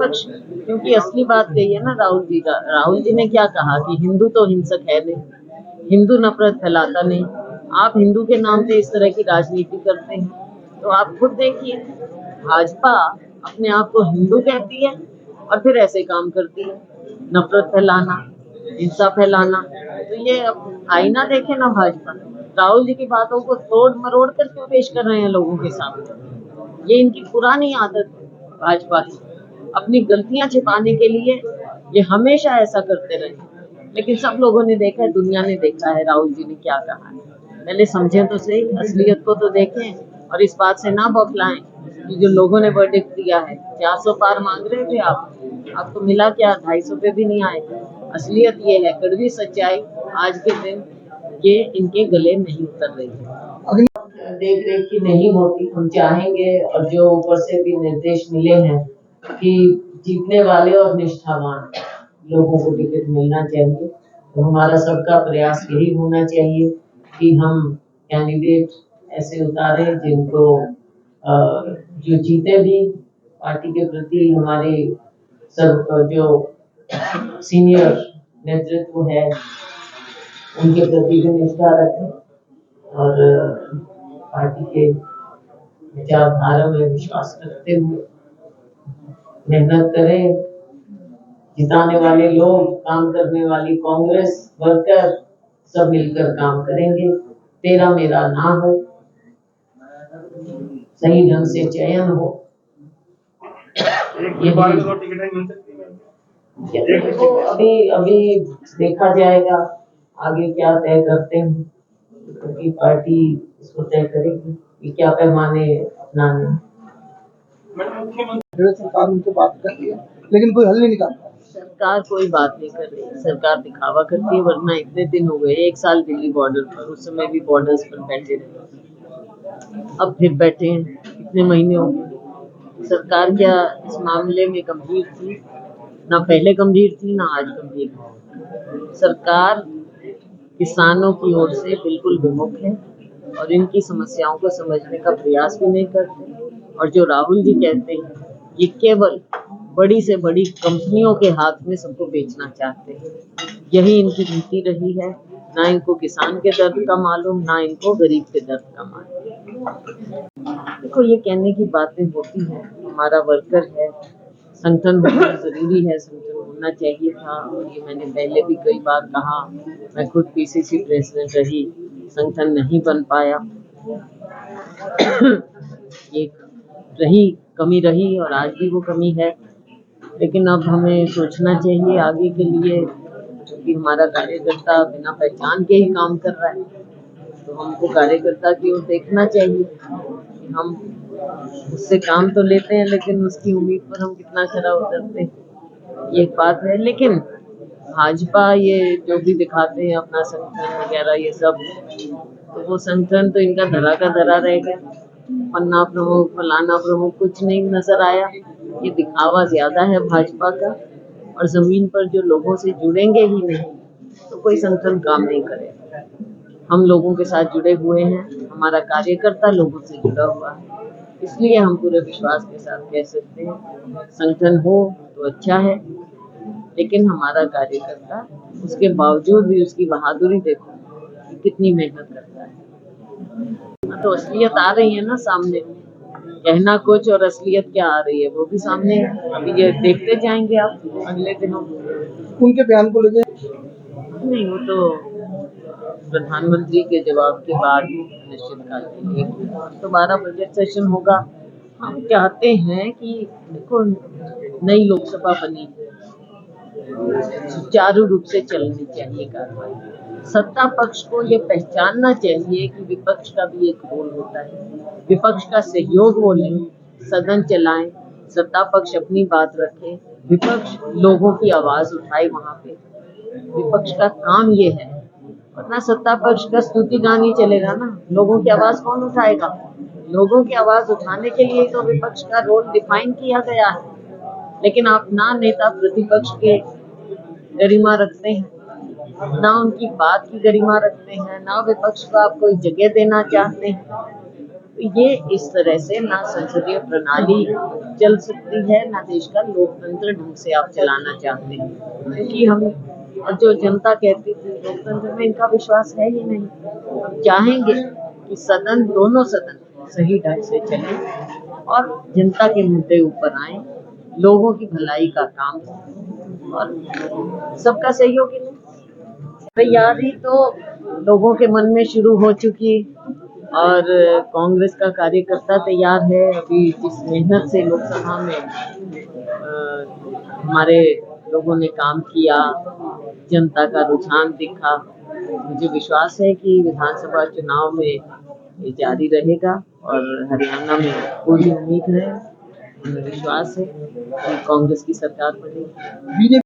पक्ष, क्योंकि असली बात कही है ना राहुल जी का। राहुल जी ने क्या कहा कि हिंदू तो हिंसक है नहीं, हिंदू नफरत फैलाता नहीं। आप हिंदू के नाम पे इस तरह की राजनीति करते हैं, तो आप खुद देखिए, भाजपा अपने आप को हिंदू कहती है और फिर ऐसे काम करती है, नफरत फैलाना, हिंसा फैलाना। तो ये आईना देखे ना भाजपा, राहुल जी की बातों को तोड़ मरोड़ कर क्यों पेश कर रहे हैं लोगों के सामने। ये इनकी पुरानी आदत है भाजपा की, अपनी गलतियां छिपाने के लिए ये हमेशा ऐसा करते रहे। लेकिन सब लोगों ने देखा है, दुनिया ने देखा है राहुल जी ने क्या कहा है। पहले समझें तो सही, असलियत को तो देखें और इस बात से ना बौखलाएं कि जो लोगों ने वर्डिक्ट दिया है 400 पार मांग रहे थे आप तो मिला क्या, 250 पे भी नहीं आए। असलियत ये है, कड़वी सच्चाई आज के दिन ये इनके गले नहीं उतर रही है। देख रेख की नहीं होती, हम चाहेंगे और जो ऊपर से भी निर्देश मिले हैं कि जीतने वाले और निष्ठावान लोगों को टिकट मिलना चाहिए। तो हमारा सबका प्रयास यही होना चाहिए कि हम कैंडिडेट ऐसे उतारे जिनको जो जीते भी, पार्टी के प्रति हमारे सब जो सीनियर नेतृत्व है उनके प्रति भी निष्ठा रखें और पार्टी के विचारधारा में विश्वास रखते हुए मेहनत करें। जिताने वाले लोग, काम करने वाली कांग्रेस वर्कर सब मिलकर काम करेंगे। तेरा मेरा ना हो, सही ढंग से चयन हो। देखो अभी देखा जाएगा आगे क्या तय करते हैं, क्योंकि पार्टी इसको तय करेगी कि क्या पैमाने अपनाने। सरकार उनसे बात कर रही है लेकिन कोई हल नहीं निकाल पा रही। सरकार कोई बात नहीं कर रही, सरकार दिखावा करती है। वरना इतने दिन हो गए, 1 साल दिल्ली बॉर्डर पर, उस समय भी बॉर्डर्स पर बैठे रहे, अब फिर बैठे हैं, कितने महीने हो गए। सरकार क्या इस मामले में गंभीर थी? ना पहले गंभीर थी ना आज गंभीर थी। सरकार किसानों की ओर से बिल्कुल विमुख है और इनकी समस्याओं को समझने का प्रयास भी नहीं करते। और जो राहुल जी कहते हैं ये केवल बड़ी से बड़ी कंपनियों के हाथ में सबको बेचना चाहते हैं, यही इनकी नीति रही है। ना इनको किसान के दर्द का मालूम, ना इनको गरीब के दर्द का मालूम। देखो ये कहने की बातें होती हैं, हमारा वर्कर है, संगठन होना जरूरी है, संगठन होना चाहिए था। और ये मैंने पहले भी कई बार कहा, मैं खुद पीसीसी प्रेसिडेंट रही, संगठन नहीं बन पाया। ये रही कमी रही और आज भी वो कमी है। लेकिन अब हमें सोचना चाहिए आगे के लिए, क्योंकि हमारा कार्यकर्ता बिना पहचान के ही काम कर रहा है, तो हमको कार्यकर्ता की ओर देखना चाहिए। हम उससे काम तो लेते हैं लेकिन उसकी उम्मीद पर हम कितना खरा उतरते हैं, ये एक बात है। लेकिन भाजपा ये जो भी दिखाते हैं अपना संगठन वगैरह ये सब, तो वो संगठन तो इनका धरा का धरा रह गया। पन्ना प्रमुख फलाना प्रमुख कुछ नहीं नजर आया। ये दिखावा ज्यादा है भाजपा का, और जमीन पर जो लोगों से जुड़ेंगे ही नहीं तो कोई संगठन काम नहीं करेगा। हम लोगों के साथ जुड़े हुए हैं, हमारा कार्यकर्ता लोगों से जुड़ा हुआ है, इसलिए हम पूरे विश्वास के साथ कह सकते हैं संगठन हो तो अच्छा है। लेकिन हमारा कार्यकर्ता उसके बावजूद भी उसकी बहादुरी देखो कितनी मेहनत करता है। तो असलियत आ रही है ना सामने, कहना कुछ और असलियत क्या आ रही है वो भी सामने है। अभी ये देखते जाएंगे आप अगले दिनों। उनके बयान को लेकर नहीं, वो तो प्रधानमंत्री के जवाब के बाद निश्चित काल दोबारा बजट सेशन होगा। हम चाहते हैं कि देखो नई लोकसभा बनी, सुचारू रूप से चलनी चाहिए कार्रवाई। सत्ता पक्ष को ये पहचानना चाहिए कि विपक्ष का भी एक रोल होता है, विपक्ष का सहयोग वो लें, सदन चलाएं, सत्ता पक्ष अपनी बात रखे, विपक्ष लोगों की आवाज उठाए। वहां पे विपक्ष का काम ये है, वरना सत्ता पक्ष का स्तुति गान ही चलेगा ना, लोगों की आवाज कौन उठाएगा? लोगों की आवाज उठाने के लिए तो विपक्ष का रोल डिफाइन किया गया है। लेकिन आप ना नेता प्रतिपक्ष के गरिमा रखते हैं, ना उनकी बात की गरिमा रखते हैं, ना विपक्ष को आप कोई जगह देना चाहते हैं। तो ये इस तरह से ना संसदीय प्रणाली चल सकती है, ना देश का लोकतंत्र ढंग से आप चलाना चाहते हैं, क्योंकि हम और जो जनता कहती थी लोकतंत्र में इनका विश्वास है ही नहीं। हम चाहेंगे कि सदन, दोनों सदन सही ढंग से चले और जनता के मुद्दे ऊपर आए, लोगों की भलाई का काम हो और सबका सहयोग ही नहीं। तैयारी तो लोगों के मन में शुरू हो चुकी और कांग्रेस का कार्यकर्ता तैयार है। अभी जिस मेहनत से लोकसभा में हमारे लोगों ने काम किया, जनता का रुझान दिखा, मुझे विश्वास है कि विधानसभा चुनाव में ये जारी रहेगा और हरियाणा में पूरी उम्मीद है, हमें विश्वास है कि कांग्रेस की सरकार बनेगी। बीजेपी